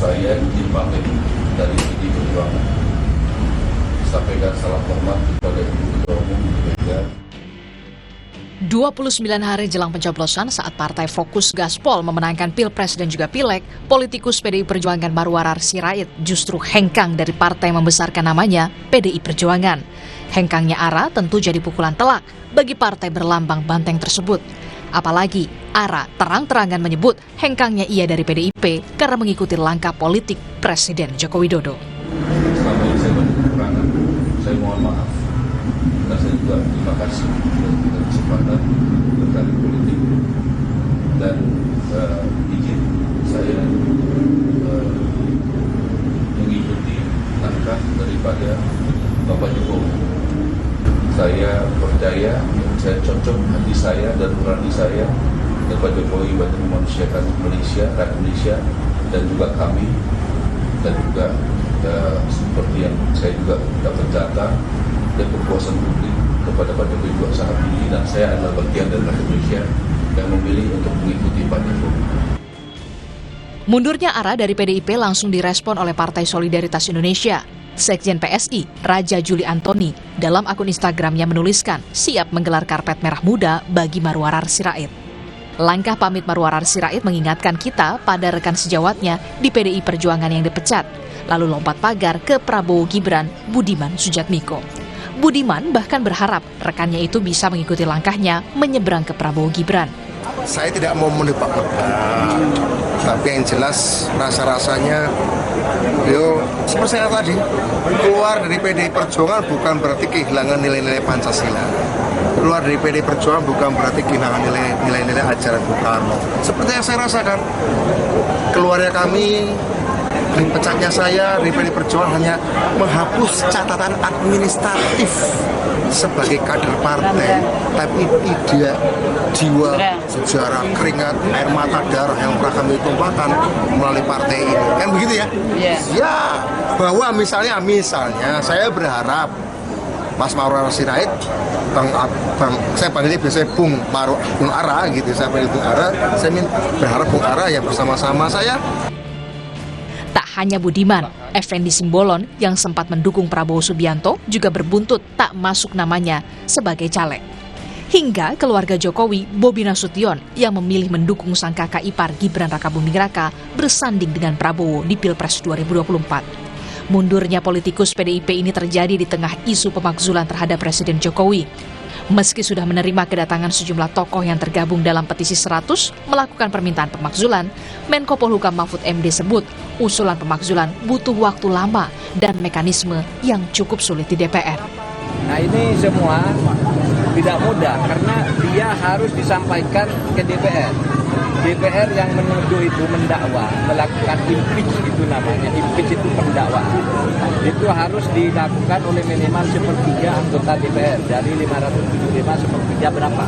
saya izin pamit dari PDI Perjuangan. Sampaikan salam hormat kepada Ibu Ketua Umum Ibu Mega. 29 hari jelang pencoblosan saat partai Fokus Gaspol memenangkan Pilpres dan juga Pileg, politikus PDI Perjuangan Marwarar Sirait justru hengkang dari partai yang membesarkan namanya, PDI Perjuangan. Hengkangnya Ara tentu jadi pukulan telak bagi partai berlambang banteng tersebut. Apalagi Ara terang-terangan menyebut hengkangnya ia dari PDIP karena mengikuti langkah politik Presiden Joko Widodo. Selama ini saya banyak kekurangan, saya mohon maaf. Dan saya juga terima kasih untuk kesempatan berkarir politik dan izin saya mengikuti langkah daripada Bapak Jokowi. Saya percaya, saya cocok hati saya dan nurani saya dan Pak Jokowi banyak memanusiakan Malaysia, rakyat Malaysia dan juga kami dan juga seperti yang saya juga dapat data dan kepuasan publik kepada Pak Jokowi juga sangat tinggi dan saya adalah bagian dari rakyat Malaysia yang memilih untuk mengikuti Pak Jokowi. Mundurnya Ara dari PDIP langsung direspon oleh Partai Solidaritas Indonesia. Sekjen PSI, Raja Juli Antoni, dalam akun Instagramnya menuliskan siap menggelar karpet merah muda bagi Marwarar Sirait. Langkah pamit Marwarar Sirait mengingatkan kita pada rekan sejawatnya di PDI Perjuangan yang dipecat, lalu lompat pagar ke Prabowo Gibran, Budiman Sujatmiko. Budiman bahkan berharap rekannya itu bisa mengikuti langkahnya menyeberang ke Prabowo Gibran. Saya tidak mau menebak-nebak, tapi yang jelas rasa-rasanya beliau seperti saya tadi, keluar dari PDI Perjuangan bukan berarti kehilangan nilai-nilai Pancasila. Keluar dari PDI Perjuangan bukan berarti kehilangan nilai-nilai ajaran Bung Karno. Seperti yang saya rasakan, keluarnya kami, pecahnya saya dari PDI Perjuangan hanya menghapus catatan administratif sebagai kader partai, tapi tidak jiwa, sejarah, keringat, air mata, darah yang pernah kami tumpahkan melalui partai ini. Kan begitu ya? Ya, bahwa misalnya saya berharap Mas Marwarar Sirait, saya panggilnya biasanya Bung Ara gitu, saya panggil Bung Ara, saya berharap Bung Ara ya bersama-sama saya. Tak hanya Budiman, Effendi Simbolon yang sempat mendukung Prabowo Subianto juga berbuntut tak masuk namanya sebagai caleg. Hingga keluarga Jokowi, Bobi Nasution, yang memilih mendukung sang kakak ipar Gibran Rakabuming Raka bersanding dengan Prabowo di Pilpres 2024. Mundurnya politikus PDIP ini terjadi di tengah isu pemakzulan terhadap Presiden Jokowi. Meski sudah menerima kedatangan sejumlah tokoh yang tergabung dalam petisi 100 melakukan permintaan pemakzulan, Menko Polhukam Mahfud MD sebut usulan pemakzulan butuh waktu lama dan mekanisme yang cukup sulit di DPR. Nah ini semua tidak mudah karena dia harus disampaikan ke DPR. DPR yang menuduh itu mendakwa, melakukan impeach itu namanya, impeach itu pendakwaan. Itu harus dilakukan oleh minimal sepertiga anggota DPR, dari 575 sepertiga berapa.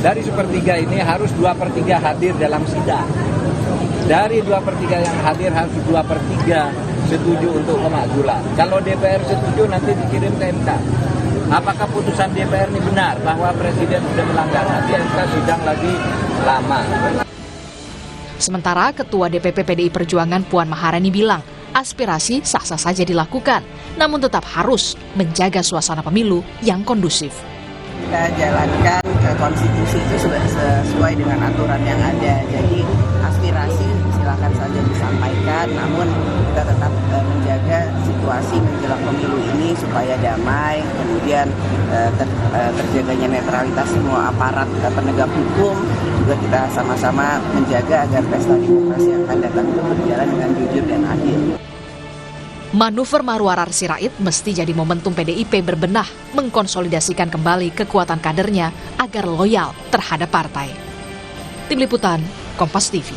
Dari sepertiga ini harus 2/3 hadir dalam sidang. Dari 2/3 yang hadir harus 2/3 setuju untuk pemakzulan. Kalau DPR setuju nanti dikirim ke MK. Apakah putusan DPR ini benar bahwa Presiden sudah melanggar? Nanti MK sidang lagi lama. Sementara Ketua DPP PDI Perjuangan Puan Maharani bilang, aspirasi sah-sah saja dilakukan, namun tetap harus menjaga suasana pemilu yang kondusif. Kita jalankan konstitusi itu sudah sesuai dengan aturan yang ada, jadi aspirasi silakan saja disampaikan, namun kita tetap menjaga situasi menjelang pemilu ini supaya damai, kemudian terjaganya netralitas semua aparat penegak hukum, juga kita sama-sama menjaga agar pesta demokrasi yang akan datang itu berjalan dengan jujur dan adil. Manuver Marwarar Sirait mesti jadi momentum PDIP berbenah mengkonsolidasikan kembali kekuatan kadernya agar loyal terhadap partai. Tim Liputan, Kompas TV.